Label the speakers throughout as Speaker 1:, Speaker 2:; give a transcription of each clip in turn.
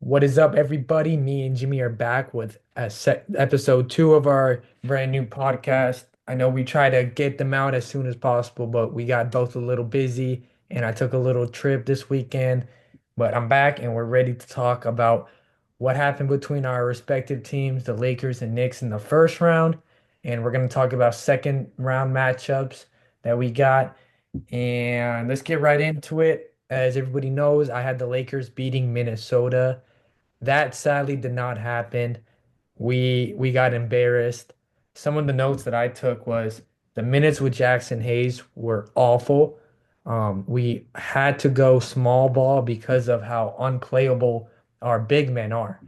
Speaker 1: What is up, everybody? Me and Jimmy are back with episode two of our brand new podcast. I know we try to get them out as soon as possible, but we got both a little busy, and I took a little trip this weekend. But I'm back, and we're ready to talk about what happened between our respective teams, the Lakers and Knicks, in the first round. And we're going to talk about second round matchups that we got. And let's get right into it. As everybody knows, I had the Lakers beating Minnesota. That sadly did not happen. We got embarrassed. Some of the notes that I took was the minutes with Jackson Hayes were awful. We had to go small ball because of how unplayable our big men are.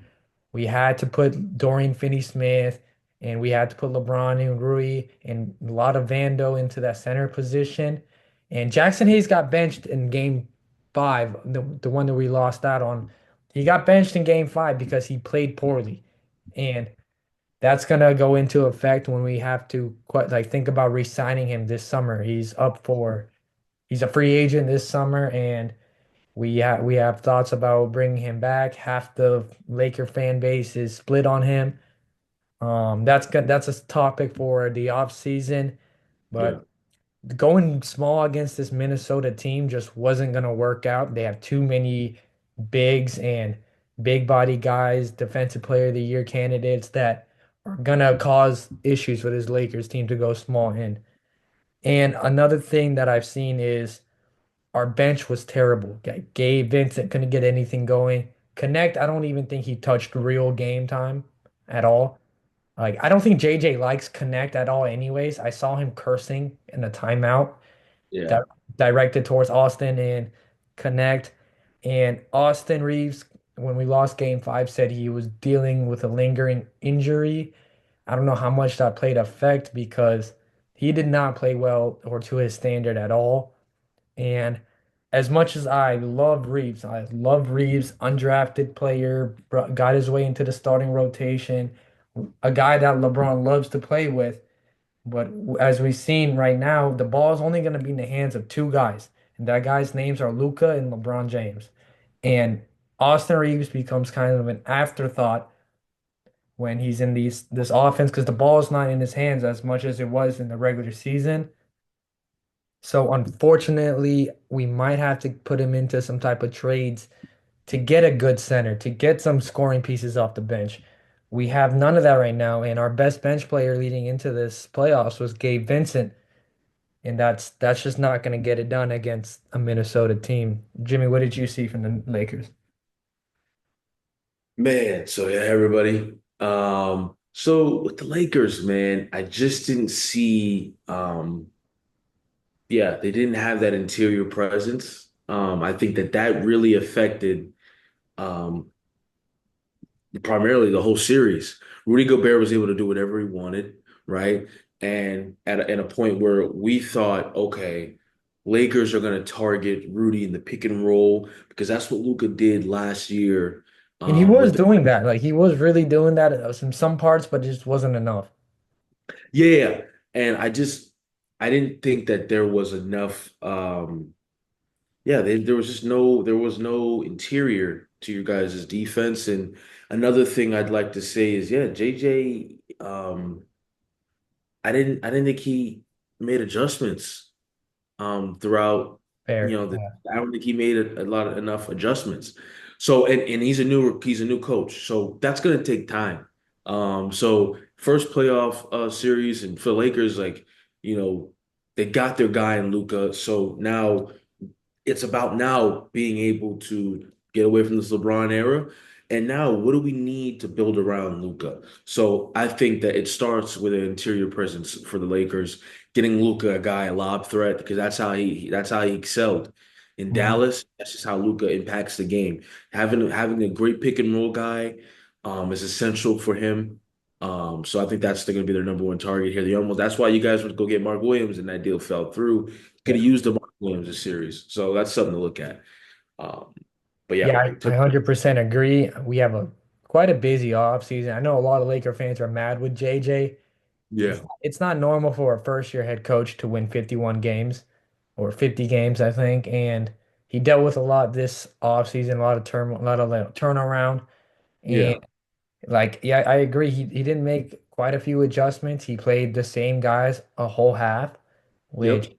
Speaker 1: We had to put Dorian Finney-Smith and we had to put LeBron and Rui and a lot of Vando into that center position. And Jackson Hayes got benched in game five, the one that we lost out on. He got benched in game five because he played poorly. And that's gonna go into effect when we have to quite like think about re-signing him this summer. He's a free agent this summer and we have thoughts about bringing him back. Half the Laker fan base is split on him. That's a topic for the off season,
Speaker 2: Yeah,
Speaker 1: but going small against this Minnesota team just wasn't gonna work out. They have too many bigs and big body guys, defensive player of the year candidates that are gonna cause issues for this Lakers team to go small in. And another thing that I've seen is our bench was terrible. Gabe Vincent couldn't get anything going. Connect, I don't even think he touched real game time at all. Like, I don't think JJ likes Connect at all, anyways. I saw him cursing in a timeout
Speaker 2: yeah,
Speaker 1: that directed towards Austin and Connect. And Austin Reeves, when we lost game five, said he was dealing with a lingering injury. I don't know how much that played effect because he did not play well or to his standard at all. And as much as I love Reeves, undrafted player, got his way into the starting rotation, a guy that LeBron loves to play with. But as we've seen right now, the ball is only going to be in the hands of two guys, and that guy's names are Luca and LeBron James. And Austin Reeves becomes kind of an afterthought when he's in this offense because the ball is not in his hands as much as it was in the regular season. So unfortunately, we might have to put him into some type of trades to get a good center, to get some scoring pieces off the bench. We have none of that right now, and our best bench player leading into this playoffs was Gabe Vincent, and that's just not going to get it done against a Minnesota team. Jimmy, what did you see from the Lakers?
Speaker 2: man. So yeah, everybody. So with the Lakers, man, I just didn't see. Yeah, they didn't have that interior presence. I think that really affected um primarily the whole series. Rudy Gobert was able to do whatever he wanted, right? And at a point where we thought, okay, Lakers are going to target Rudy in the pick and roll because that's what Luka did last year
Speaker 1: And he was
Speaker 2: with the
Speaker 1: doing that. Like he was really doing that in some parts, but it just wasn't enough.
Speaker 2: Yeah, and I didn't think that there was enough yeah, there was no interior to your guys' defense. And another thing I'd like to say is yeah, JJ I didn't think he made adjustments throughout,
Speaker 1: Fair.
Speaker 2: I don't think he made a lot of enough adjustments. So and he's a new coach. So that's gonna take time. So first playoff series and for Lakers, like, you know, they got their guy in Luca. So now it's about now being able to get away from this LeBron era. And now, what do we need to build around Luca? So I think that it starts with an interior presence for the Lakers, getting Luca a guy, a lob threat, because that's how he excelled in
Speaker 1: Mhm.
Speaker 2: Dallas. That's just how Luca impacts the game. Having a great pick and roll guy is essential for him. So I think that's going to be their number one target here. That's why you guys would go get Mark Williams, and that deal fell through. Could
Speaker 1: Yeah.
Speaker 2: have used the Mark Williams series. So that's something to look at. Um, but
Speaker 1: Yeah,
Speaker 2: yeah,
Speaker 1: I 100% agree. We have a quite a busy off season. I know a lot of Laker fans are mad with JJ.
Speaker 2: yeah,
Speaker 1: It's not normal for a first year head coach to win 51 games or 50 games, I think. And he dealt with a lot this offseason, a lot of a lot of like, turnaround. And
Speaker 2: Yeah.
Speaker 1: like, yeah, I agree. He didn't make quite a few adjustments. He played the same guys a whole half, which
Speaker 2: Yep.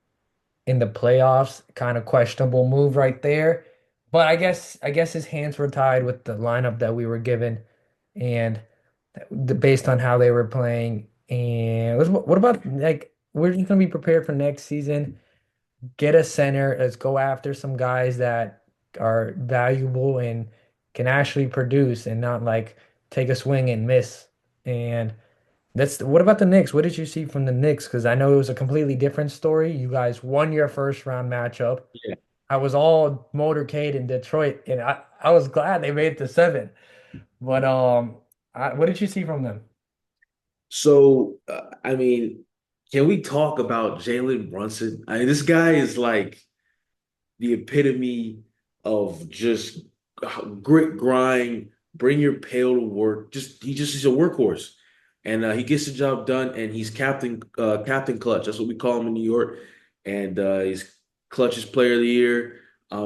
Speaker 1: in the playoffs, kind of questionable move right there. But I guess his hands were tied with the lineup that we were given, and based on how they were playing. And what about like we're just gonna be prepared for next season? Get a center. Let's go after some guys that are valuable and can actually produce and not like take a swing and miss. And that's what about the Knicks? What did you see from the Knicks? Because I know it was a completely different story. You guys won your first round matchup.
Speaker 2: Yeah.
Speaker 1: I was all motorcade in Detroit, and I was glad they made it to seven. But what did you see from them?
Speaker 2: So, I mean, can we talk about Jalen Brunson? I mean, this guy is like the epitome of just grit, grind, bring your pail to work. He's a workhorse, and he gets the job done. And he's Captain Clutch. That's what we call him in New York. And he's Clutch's Player of the Year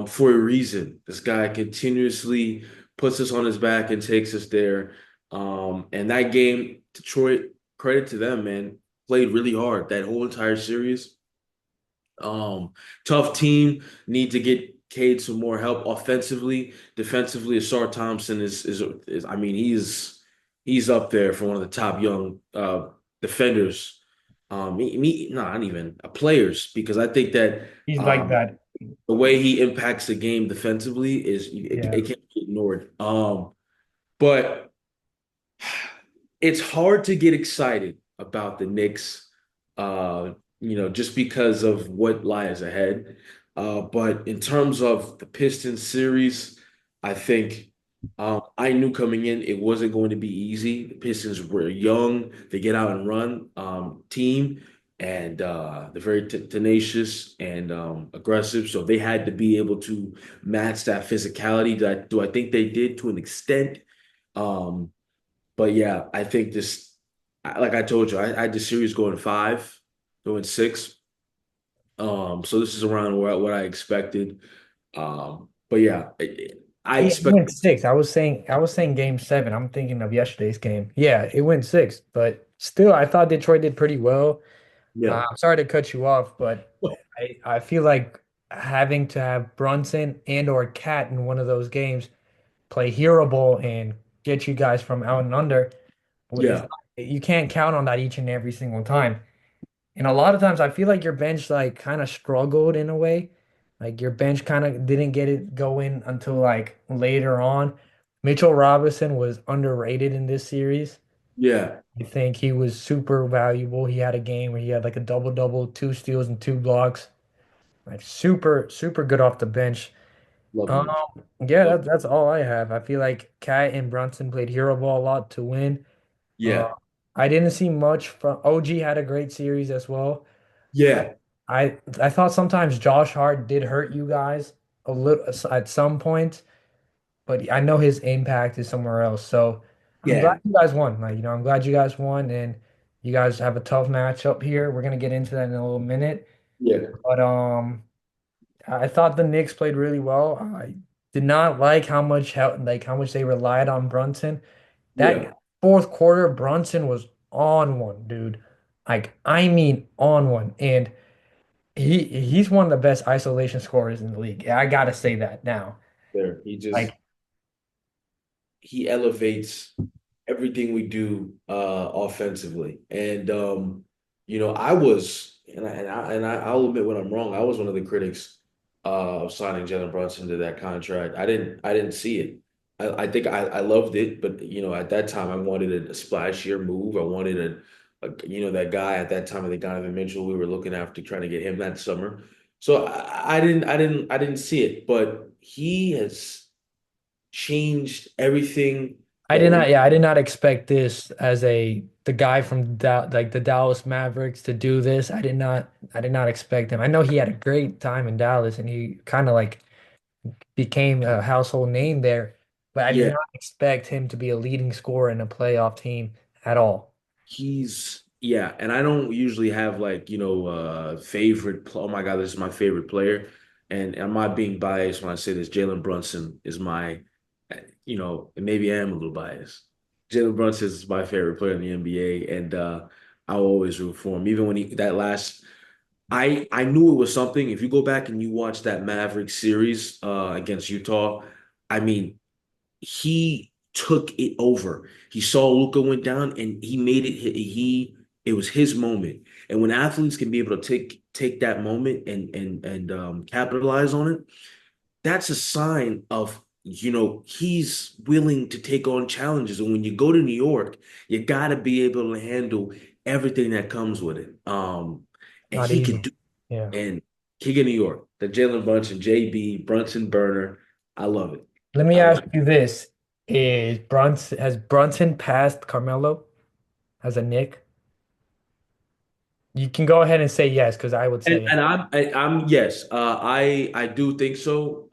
Speaker 2: for a reason. This guy continuously puts us on his back and takes us there. And that game, Detroit, credit to them, man, played really hard that whole entire series. Um, Tough team, need to get Cade some more help offensively. Defensively, Asar Thompson is I mean, he's up there for one of the top young defenders. No, not even players, because I think that
Speaker 1: He's like that.
Speaker 2: the way he impacts the game defensively
Speaker 1: Yeah.
Speaker 2: it can't be ignored. But it's hard to get excited about the Knicks, just because of what lies ahead. But in terms of the Pistons series, I think I knew coming in it wasn't going to be easy. The Pistons were young, they get out and run team, and they're very tenacious and aggressive. So they had to be able to match that physicality. Do I think they did to an extent? Um, but yeah, I think like I told you, I had the series going five, going six. So this is around what I expected. But yeah, I
Speaker 1: It
Speaker 2: expect,
Speaker 1: went six. I was saying game seven. I'm thinking of yesterday's game. Yeah, it went six, but still, I thought Detroit did pretty well.
Speaker 2: yeah,
Speaker 1: I'm sorry to cut you off, but I feel like having to have Brunson and or Cat in one of those games play hero ball and get you guys from out and under. It's
Speaker 2: yeah,
Speaker 1: not, you can't count on that each and every single time. And a lot of times I feel like your bench like kind of struggled in a way. Like your bench kind of didn't get it going until like later on. Mitchell Robinson was underrated in this series.
Speaker 2: yeah.
Speaker 1: I think he was super valuable. He had a game where he had like a double double, two steals and two blocks. Like super, super good off the bench.
Speaker 2: Love
Speaker 1: Um,
Speaker 2: Mitch.
Speaker 1: yeah,
Speaker 2: Love,
Speaker 1: that's all I have. I feel like Cat and Brunson played hero ball a lot to win. Uh,
Speaker 2: yeah,
Speaker 1: I didn't see much from OG had a great series as well. I
Speaker 2: yeah,
Speaker 1: I thought sometimes Josh Hart did hurt you guys a little at some point, but I know his impact is somewhere else. So I'm glad
Speaker 2: yeah,
Speaker 1: you guys won. Like, I'm glad you guys won and you guys have a tough matchup here. We're gonna get into that in a little minute.
Speaker 2: yeah,
Speaker 1: But I thought the Knicks played really well. I did not like how much how much they relied on Brunson.
Speaker 2: yeah.
Speaker 1: That fourth quarter, Brunson was on one, dude. Like, I mean on one. And he's one of the best isolation scorers in the league. I gotta say that now.
Speaker 2: There,
Speaker 1: Like,
Speaker 2: he elevates everything we do offensively. And I was I'll admit when I'm wrong, I was one of the critics of signing Jalen Brunson to that contract. I didn't see it. I think I loved it, but at that time I wanted a splashier move. I wanted that guy at that time, I think Donovan Mitchell, we were looking after trying to get him that summer. So I didn't see it, but he has changed everything that we
Speaker 1: I did not expect this as the guy from like the Dallas Mavericks to do this. I did not expect him. I know he had a great time in Dallas and he kind of like became a household name there, but I did
Speaker 2: yeah,
Speaker 1: not expect him to be a leading scorer in a playoff team at all.
Speaker 2: yeah, and I don't usually have like, favorite oh my God, this is my favorite player. and I'm not being biased when I say this. Jalen Brunson is my, and maybe I am a little biased. Jalen Brunson is my favorite player in the NBA, and I'll always root for him. Even when he that last, I knew it was something. If you go back and you watch that Mavericks series against Utah, I mean, he took it over. He saw Luka went down and he made it. It was his moment. And when athletes can be able to take that moment and capitalize on it, that's a sign of he's willing to take on challenges. And when you go to New York, you got to be able to handle everything that comes with it. And
Speaker 1: Not
Speaker 2: he can
Speaker 1: easy.
Speaker 2: do.
Speaker 1: Yeah.
Speaker 2: And King of New York, the Jalen Brunson, JB Brunson burner, I love it.
Speaker 1: Let me
Speaker 2: I
Speaker 1: ask
Speaker 2: love it.
Speaker 1: you this. Has Brunson passed Carmelo as a Nick? You can go ahead and say yes, because I would
Speaker 2: And,
Speaker 1: say yes.
Speaker 2: and I'm yes, I do think so.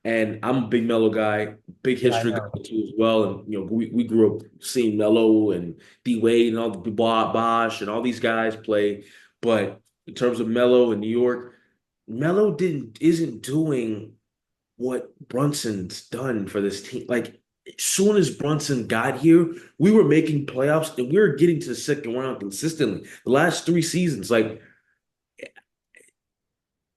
Speaker 2: And I'm a big Melo guy, big
Speaker 1: Yeah, I
Speaker 2: history
Speaker 1: know.
Speaker 2: guy too as well. And we grew up seeing Melo and D Wade and all the Bosh and all these guys play. But in terms of Melo in New York, Melo didn't isn't doing what Brunson's done for this team. Like as soon as Brunson got here, we were making playoffs and we were getting to the second round consistently. The last 3 seasons, like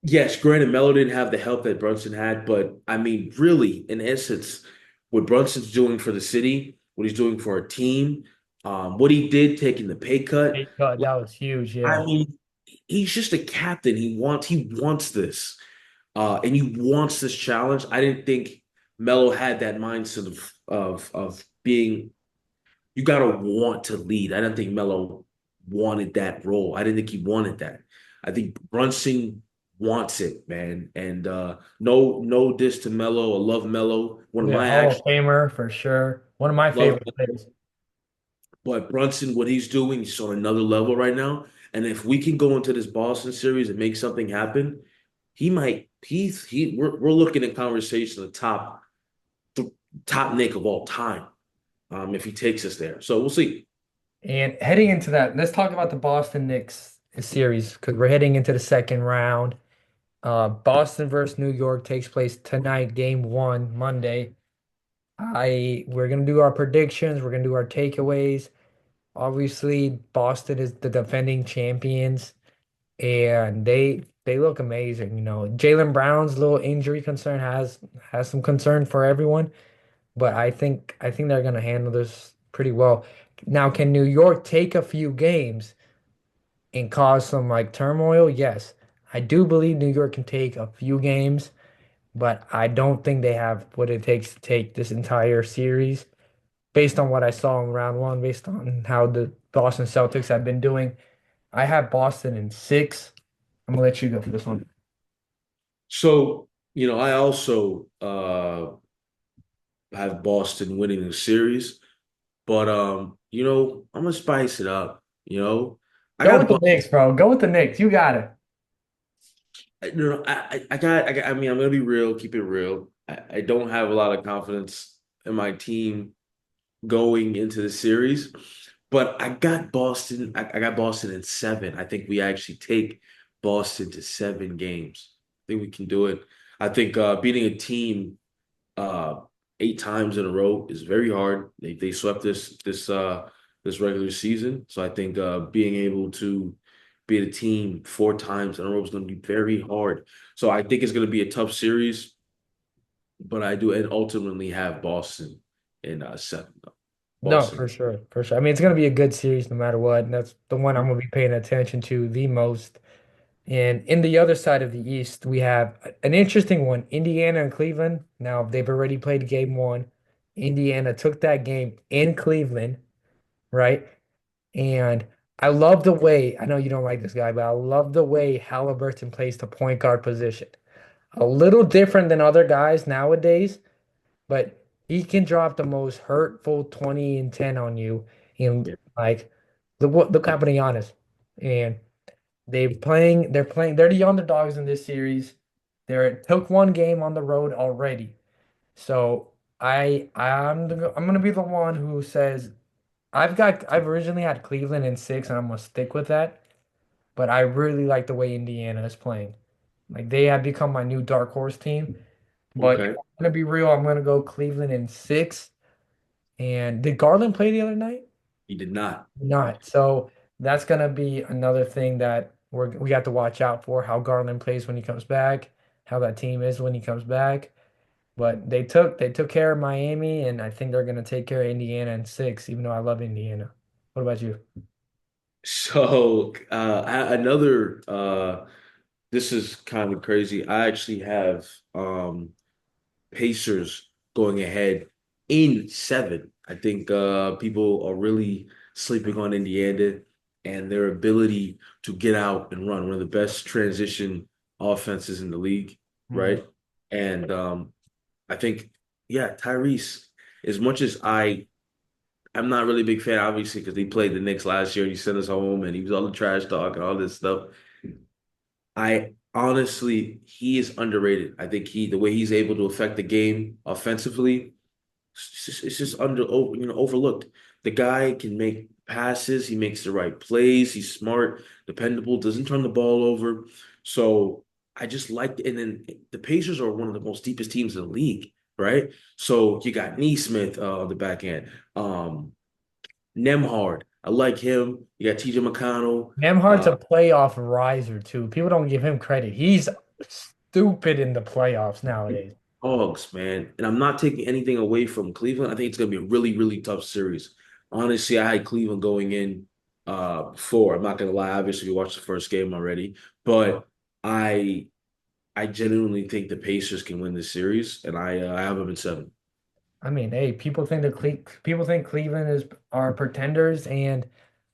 Speaker 2: yes, granted, Melo didn't have the help that Brunson had, but I mean, really, in essence, what Brunson's doing for the city, what he's doing for our team, what he did taking the pay cut,
Speaker 1: Pay cut,
Speaker 2: like,
Speaker 1: that was huge.
Speaker 2: I
Speaker 1: Yeah.
Speaker 2: mean, he's just a captain. He wants this, and he wants this challenge. I didn't think Melo had that mindset of being you gotta want to lead. I don't think Melo wanted that role. I didn't think he wanted that. I think Brunson wants it, man. And no diss to Melo. I love Melo. One of
Speaker 1: Yeah,
Speaker 2: my
Speaker 1: Hall of
Speaker 2: actual
Speaker 1: Famer for sure. One of my
Speaker 2: love,
Speaker 1: favorite players.
Speaker 2: but Brunson, what he's doing, he's on another level right now. And if we can go into this Boston series and make something happen, he might. We're looking at conversation the top Nick of all time. If he takes us there, so we'll see.
Speaker 1: And heading into that, let's talk about the Boston Knicks series because we're heading into the second round. Boston versus New York takes place tonight, game one, Monday. We're gonna do our predictions, we're gonna do our takeaways. Obviously, Boston is the defending champions, and they look amazing. Jalen Brown's little injury concern has some concern for everyone, but I think they're gonna handle this pretty well. Now, can New York take a few games and cause some like turmoil? Yes. I do believe New York can take a few games, but I don't think they have what it takes to take this entire series based on what I saw in round one, based on how the Boston Celtics have been doing. I have Boston in six. I'm gonna let you go for this one.
Speaker 2: So, I also have Boston winning the series, but I'm gonna spice it up. I
Speaker 1: Go
Speaker 2: got
Speaker 1: with the
Speaker 2: Boston.
Speaker 1: Knicks, bro. Go with the Knicks. You got it.
Speaker 2: I mean, I'm gonna be real, keep it real. I don't have a lot of confidence in my team going into the series, but I got Boston. I got Boston in seven. I think we actually take Boston to 7 games. I think we can do it. I think beating a team uh 8 times in a row is very hard. They swept this regular season. So I think being able to beat a team 4 times in a row is going to be very hard. So I think it's going to be a tough series, but I do and ultimately have Boston in seven.
Speaker 1: No,
Speaker 2: Boston.
Speaker 1: for sure, for sure. I mean, it's gonna be a good series no matter what, and that's the one I'm gonna be paying attention to the most. And in the other side of the East, we have an interesting one, Indiana and Cleveland. Now, they've already played game one. Indiana took that game in Cleveland, right? And I love the way, I know you don't like this guy, but I love the way Halliburton plays the point guard position. A little different than other guys nowadays, but he can drop the most hurtful 20 and 10 on you in
Speaker 2: Yeah.
Speaker 1: like look how many honest. And they're the underdogs in this series. They took one game on the road already. So I'm gonna be the one who says I've originally had Cleveland in six and I'm gonna stick with that. But I really like the way Indiana is playing. Like they have become my new dark horse team. But if
Speaker 2: Okay.
Speaker 1: I'm gonna be real, I'm gonna go Cleveland in six. And did Garland play the other night?
Speaker 2: He did not.
Speaker 1: Not. So that's gonna be another thing that we got to watch out for, how Garland plays when he comes back, how that team is when he comes back. But they took care of Miami, and I think they're gonna take care of Indiana in six, even though I love Indiana. What about you?
Speaker 2: So another this is kind of crazy. I actually have Pacers going ahead in seven. I think people are really sleeping on Indiana and their ability to get out and run. One of the best transition offenses in the league,
Speaker 1: Mhm.
Speaker 2: right? And I think, yeah, Tyrese, as much as I'm not really a big fan, obviously, because he played the Knicks last year and he sent us home and he was all the trash talk and all this stuff. I honestly, he is underrated. I think the way he's able to affect the game offensively, it's just overlooked. The guy can make passes. He makes the right plays. He's smart, dependable, doesn't turn the ball over. So I just like, and then the Pacers are one of the most deepest teams in the league, right? So you got Neesmith on the back end, Nemhard. I like him. You got TJ McConnell.
Speaker 1: Nemhard's a playoff riser too. People don't give him credit. He's stupid in the playoffs nowadays.
Speaker 2: Dogs, man. And I'm not taking anything away from Cleveland. I think it's going to be a really, really tough series. Honestly, I had Cleveland going in before. I'm not going to lie. Obviously, we watched the first game already, but I I genuinely think the Pacers can win this series, and I have them in seven.
Speaker 1: I mean, hey, people think Cleveland is are pretenders, and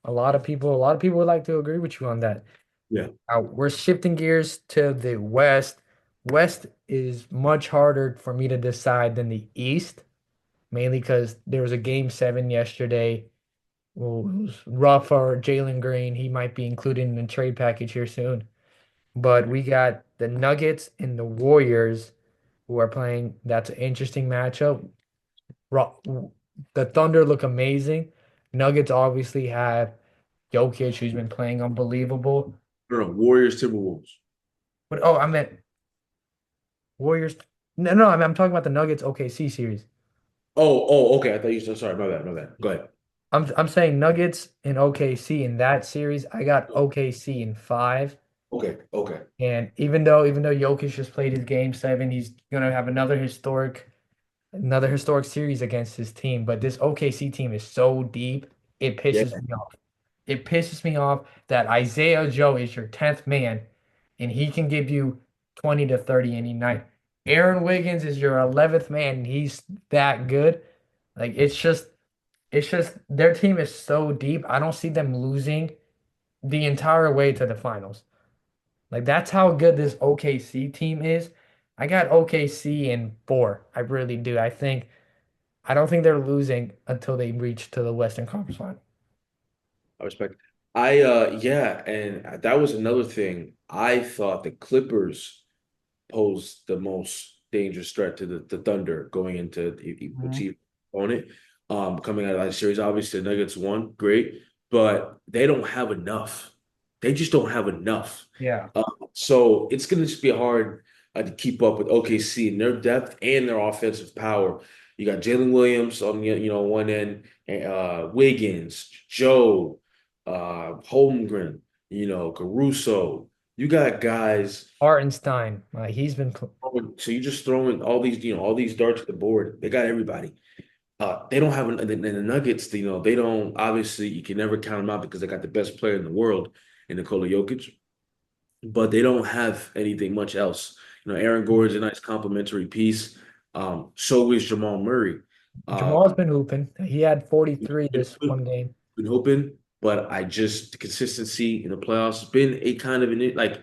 Speaker 1: a lot of people would like to agree with you on that.
Speaker 2: Yeah.
Speaker 1: Now, we're shifting gears to the West. West is much harder for me to decide than the East, mainly because there was a game seven yesterday. Well, it was rough for Jalen Green. He might be included in the trade package here soon. But we got the Nuggets and the Warriors who are playing. That's an interesting matchup. The Thunder look amazing. Nuggets obviously have Jokic, who's been playing unbelievable.
Speaker 2: No, no, Warriors, Timberwolves.
Speaker 1: But oh, I meant Warriors. No, no, I'm talking about the Nuggets OKC series.
Speaker 2: Okay. I thought you said sorry. My bad, my bad. Go ahead.
Speaker 1: I'm saying Nuggets and OKC in that series. I got OKC in five.
Speaker 2: Okay.
Speaker 1: And even though Jokic just played his game seven, he's gonna have another historic series against his team. But this OKC team is so deep, it
Speaker 2: Yeah.
Speaker 1: pisses me off. It pisses me off that Isaiah Joe is your 10th man and he can give you 20 to 30 any night. Aaron Wiggins is your 11th man and he's that good. Like it's just their team is so deep. I don't see them losing the entire way to the finals. Like that's how good this OKC team is. I got OKC in four. I really do. I don't think they're losing until they reach to the Western Conference Final.
Speaker 2: I respect. Yeah, and that was another thing. I thought the Clippers posed the most dangerous threat to the Thunder going into
Speaker 1: Mhm.
Speaker 2: achieve opponent. Coming out of that series, obviously the Nuggets won, great, but they don't have enough. They just don't have enough.
Speaker 1: Yeah.
Speaker 2: So it's going to just be hard to keep up with OKC and their depth and their offensive power. You got Jalen Williams on the one end, and Wiggins, Joe, Holmgren, Caruso. You got guys.
Speaker 1: Hartenstein, he's been
Speaker 2: So you're just throwing all these darts at the board. They got everybody. They don't have the Nuggets. They don't. Obviously, you can never count them out because they got the best player in the world in Nikola Jokic, but they don't have anything much else. Aaron Gordon's a nice complimentary piece. So is Jamal Murray. Uh,
Speaker 1: Jamal's been hooping. He had 43
Speaker 2: been
Speaker 1: this one game.
Speaker 2: been hoping, but the consistency in the playoffs has been a kind of like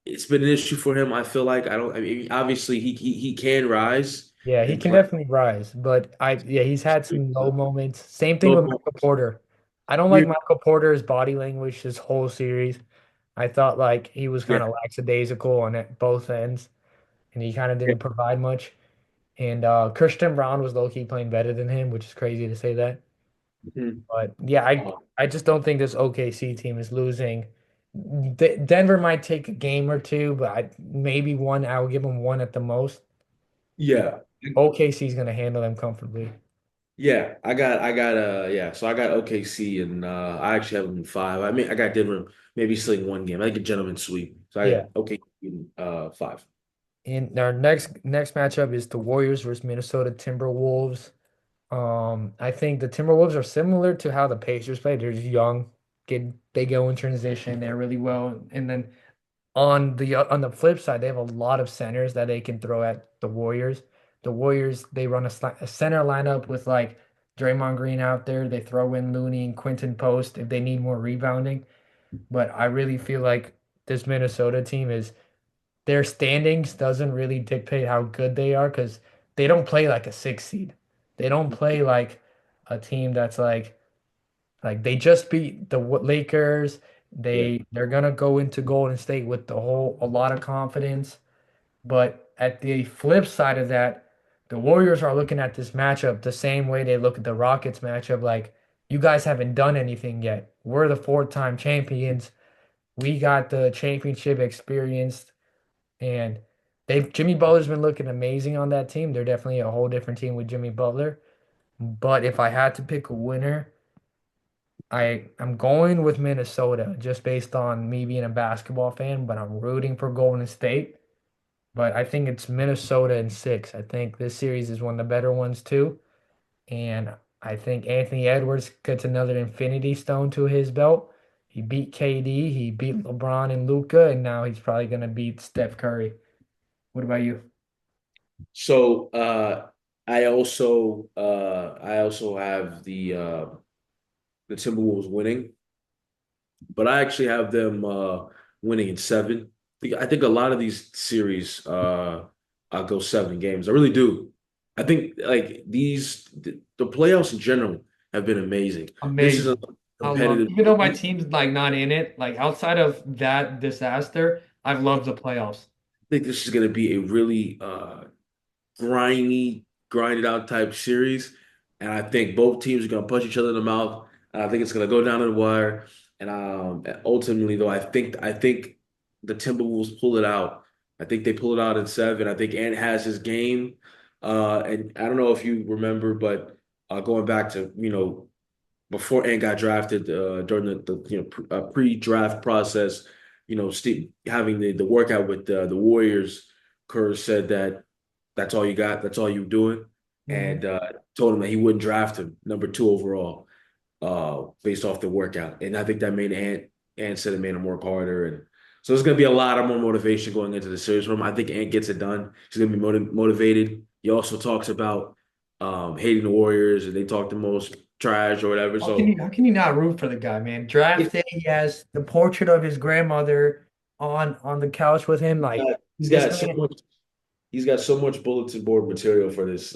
Speaker 2: it's been an issue for him. I feel like I mean, obviously he can rise
Speaker 1: Yeah, he
Speaker 2: and
Speaker 1: can
Speaker 2: play.
Speaker 1: definitely rise, but yeah, he's had some low moments. Same thing with
Speaker 2: So
Speaker 1: Michael Porter. I don't like
Speaker 2: here,
Speaker 1: Michael Porter's body language this whole series. I thought like he was
Speaker 2: yeah.
Speaker 1: kind of lackadaisical on it, both ends, and he kind of didn't provide much. And Christian Brown was low-key playing better than him, which is crazy to say that.
Speaker 2: Mhm.
Speaker 1: But yeah, I
Speaker 2: Uh,
Speaker 1: I just don't think this OKC team is losing. Denver might take a game or two, but maybe one. I will give them one at the most.
Speaker 2: Yeah.
Speaker 1: OKC is going to handle them comfortably.
Speaker 2: Yeah, I got so I got OKC and I actually have them in five. I mean I got Denver maybe sling one game. I like a gentleman sweep. So I
Speaker 1: Yeah.
Speaker 2: got OKC in five.
Speaker 1: And our next matchup is the Warriors versus Minnesota Timberwolves. I think the Timberwolves are similar to how the Pacers play. They're just young, they go in transition, they're really well. And then on the flip side, they have a lot of centers that they can throw at the Warriors. The Warriors, they run a center lineup with like Draymond Green out there. They throw in Looney and Quinton Post if they need more rebounding. But I really feel like this Minnesota team is their standings doesn't really dictate how good they are because they don't play like a six seed. They don't play like a team that's like they just beat the Lakers.
Speaker 2: Yeah.
Speaker 1: They're gonna go into Golden State with a lot of confidence. But at the flip side of that, the Warriors are looking at this matchup the same way they look at the Rockets matchup. Like, you guys haven't done anything yet. We're the four-time champions. We got the championship experience, and Jimmy Butler's been looking amazing on that team. They're definitely a whole different team with Jimmy Butler. But if I had to pick a winner, I'm going with Minnesota just based on me being a basketball fan, but I'm rooting for Golden State. But I think it's Minnesota in six. I think this series is one of the better ones too. And I think Anthony Edwards gets another Infinity Stone to his belt. He beat KD, he beat LeBron and Luca, and now he's probably gonna beat Steph Curry. What about you?
Speaker 2: So I also have the Timberwolves winning, but I actually have them winning in seven. I think a lot of these series I'll go 7 games. I really do. I think like the playoffs in general have been amazing. This is a
Speaker 1: Amazing. I love,
Speaker 2: competitive.
Speaker 1: even though my team's like not in it, like outside of that disaster, I've loved the playoffs.
Speaker 2: Think this is going to be a really grimy, grinded out type series. And I think both teams are going to punch each other in the mouth. And I think it's going to go down to the wire. And ultimately, though, I think the Timberwolves pull it out. I think they pull it out in seven. I think Ant has his game. And I don't know if you remember, but going back to before Ant got drafted during the pre-draft process, Steve having the workout with the Warriors, Kerr said that that's all you got, that's all you doing, and
Speaker 1: Mhm.
Speaker 2: told him that he wouldn't draft him number two overall based off the workout, and I think that made Ant said it made him work harder, and so there's gonna be a lot of more motivation going into the series for him. I think Ant gets it done. He's gonna be motivated. He also talks about hating the Warriors, and they talk the most trash or whatever. So
Speaker 1: How can you not root for the guy, man? Draft day, he has the portrait of his grandmother on the couch with him. Like,
Speaker 2: he's
Speaker 1: this
Speaker 2: got so
Speaker 1: man,
Speaker 2: much he's got so much bulletin board material for this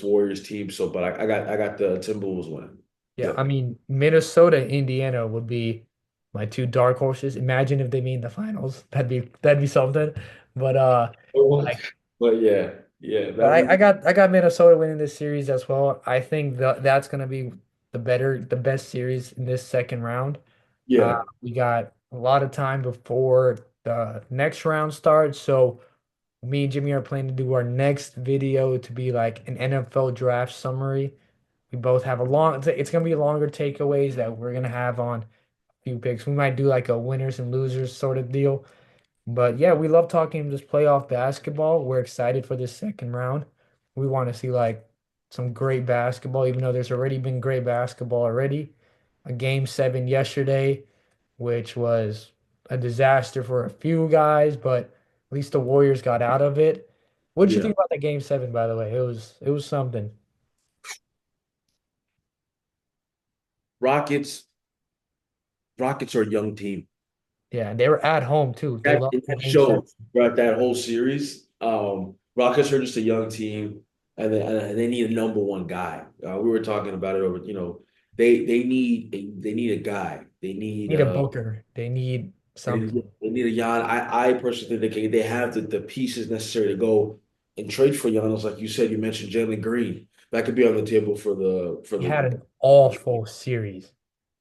Speaker 2: Warriors team. So, but I got the Timberwolves winning.
Speaker 1: yeah, I
Speaker 2: Yep.
Speaker 1: mean, Minnesota, Indiana would be my two dark horses. Imagine if they meet in the finals. That'd be something. But like
Speaker 2: But yeah, yeah,
Speaker 1: but
Speaker 2: that would
Speaker 1: I got Minnesota winning this series as well. I think that's gonna be the best series in this second round.
Speaker 2: yeah,
Speaker 1: We got a lot of time before the next round starts, so me and Jimmy are planning to do our next video to be like an NFL draft summary. We both have it's gonna be longer takeaways that we're gonna have on a few picks. We might do like a winners and losers sort of deal. But yeah, we love talking just playoff basketball. We're excited for this second round. We want to see like some great basketball, even though there's already been great basketball already. A game seven yesterday, which was a disaster for a few guys, but at least the Warriors got out of it. What did you
Speaker 2: yeah.
Speaker 1: think about that game seven, by the way? It was something.
Speaker 2: Rockets, Rockets are a young team.
Speaker 1: Yeah, and they were at home too. They
Speaker 2: That
Speaker 1: lost
Speaker 2: and
Speaker 1: the
Speaker 2: that
Speaker 1: game seven.
Speaker 2: shows throughout that whole series. Rockets are just a young team, and they need a number one guy. We were talking about it over. They need a guy. They need
Speaker 1: Need a Booker. They need
Speaker 2: They
Speaker 1: something.
Speaker 2: they need a Jan. I personally think they have the pieces necessary to go and trade for Giannis. Like you said, you mentioned Jalen Green. That could be on the table for the for
Speaker 1: He had
Speaker 2: the
Speaker 1: an awful series.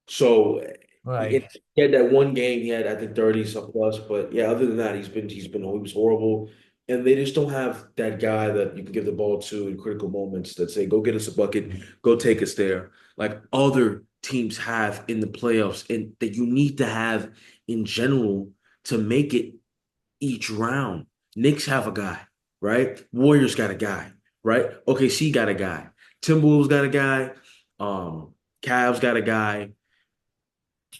Speaker 2: so. He
Speaker 1: Like,
Speaker 2: he had that one game, he had I think 30 some plus, but yeah, other than that, he was horrible. And they just don't have that guy that you can give the ball to in critical moments that say, go get us a bucket, go take us there. Like other teams have in the playoffs and that you need to have in general to make it each round. Knicks have a guy, right? Warriors got a guy, right? OKC got a guy. Timberwolves got a guy. Um, Cavs got a guy.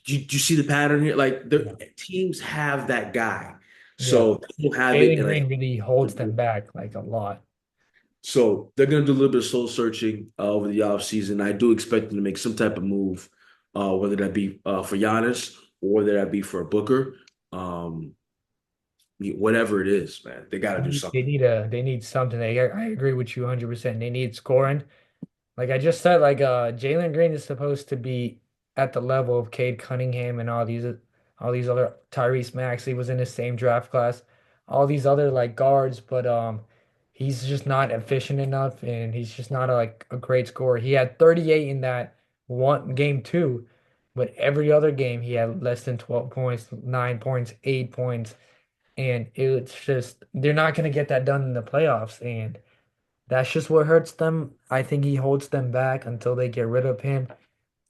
Speaker 2: Do you see the pattern here? Like
Speaker 1: yeah,
Speaker 2: the teams have that guy,
Speaker 1: yeah.
Speaker 2: so they don't have it,
Speaker 1: Jalen
Speaker 2: and
Speaker 1: Green really holds them back like a lot.
Speaker 2: so they're going to do a little bit of soul searching over the offseason. I do expect them to make some type of move, whether that be for Giannis or whether that be for a Booker, um, whatever it is, man. They got to do something.
Speaker 1: They need something. I agree with you 100%. They need scoring. Like I just said, like Jalen Green is supposed to be at the level of Cade Cunningham and all these other Tyrese Maxey was in the same draft class, all these other like guards, but he's just not efficient enough and he's just not like a great scorer. He had 38 in that one game two, but every other game he had less than 12 points, 9 points, 8 points, and it's just they're not gonna get that done in the playoffs and that's just what hurts them. I think he holds them back until they get rid of him.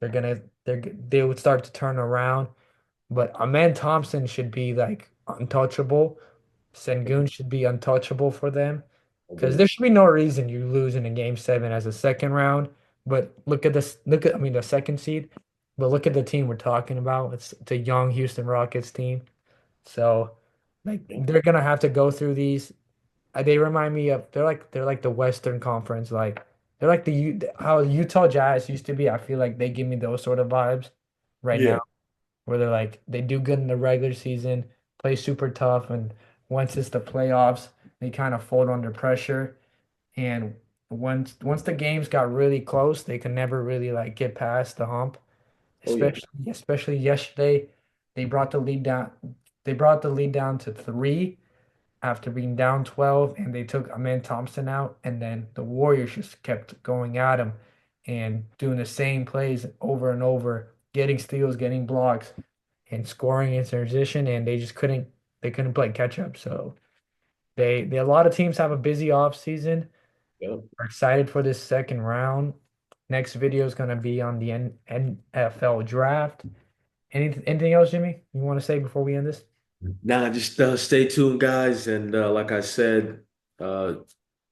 Speaker 1: They would start to turn around. But Aman Thompson should be like untouchable. Sengun should be untouchable for them. Because there should be no reason you lose in a game seven as a second round. But look at this, look at I mean the second seed. But look at the team we're talking about. It's a young Houston Rockets team. So like they're gonna have to go through these. They remind me of they're like the Western Conference, like they're like how Utah Jazz used to be. I feel like they give me those sort of vibes right now,
Speaker 2: Yeah.
Speaker 1: where they're like they do good in the regular season, play super tough, and once it's the playoffs, they kind of fold under pressure. And once the games got really close, they can never really like get past the hump.
Speaker 2: Oh yeah.
Speaker 1: Especially yesterday, they brought the lead down. They brought the lead down to three after being down 12 and they took Amen Thompson out and then the Warriors just kept going at him and doing the same plays over and over, getting steals, getting blocks and scoring in transition and they couldn't play catch up. So they a lot of teams have a busy off season.
Speaker 2: Yeah.
Speaker 1: We're excited for this second round. Next video is going to be on the NFL draft. Anything else, Jimmy, you want to say before we end this?
Speaker 2: Nah, just stay tuned, guys, and like I said, uh,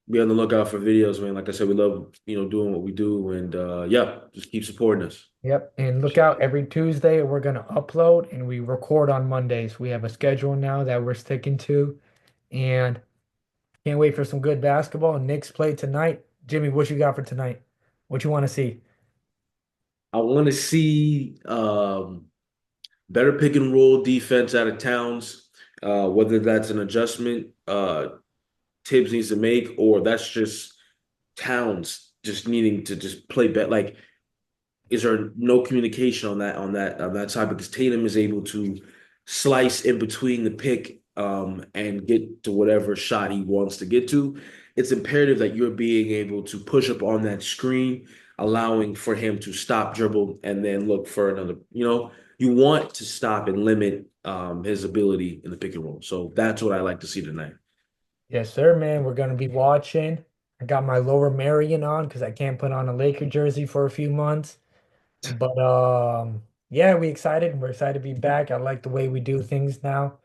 Speaker 2: be on the lookout for videos, man. Like I said, we love doing what we do, and yeah, just keep supporting us.
Speaker 1: Yep. And look out every Tuesday, we're going to upload and we record on Mondays. We have a schedule now that we're sticking to. And can't wait for some good basketball. Knicks play tonight. Jimmy, what you got for tonight? What you want to see?
Speaker 2: I want to see better pick and roll defense out of Towns, whether that's an adjustment Tibbs needs to make, or that's just Towns just needing to just play better. Like, is there no communication on that side? Because Tatum is able to slice in between the pick and get to whatever shot he wants to get to. It's imperative that you're being able to push up on that screen, allowing for him to stop, dribble, and then look for another. You want to stop and limit his ability in the pick and roll. So that's what I like to see tonight.
Speaker 1: Yes, sir, man. We're going to be watching. I got my Lower Marion on because I can't put on a Laker jersey for a few months. But yeah, we excited. We're excited to be back. I like the way we do things now.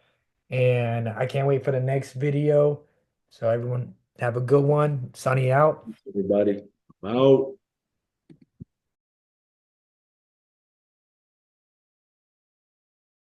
Speaker 1: And I can't wait for the next video. So everyone have a good one. Sunny out.
Speaker 2: Everybody, out.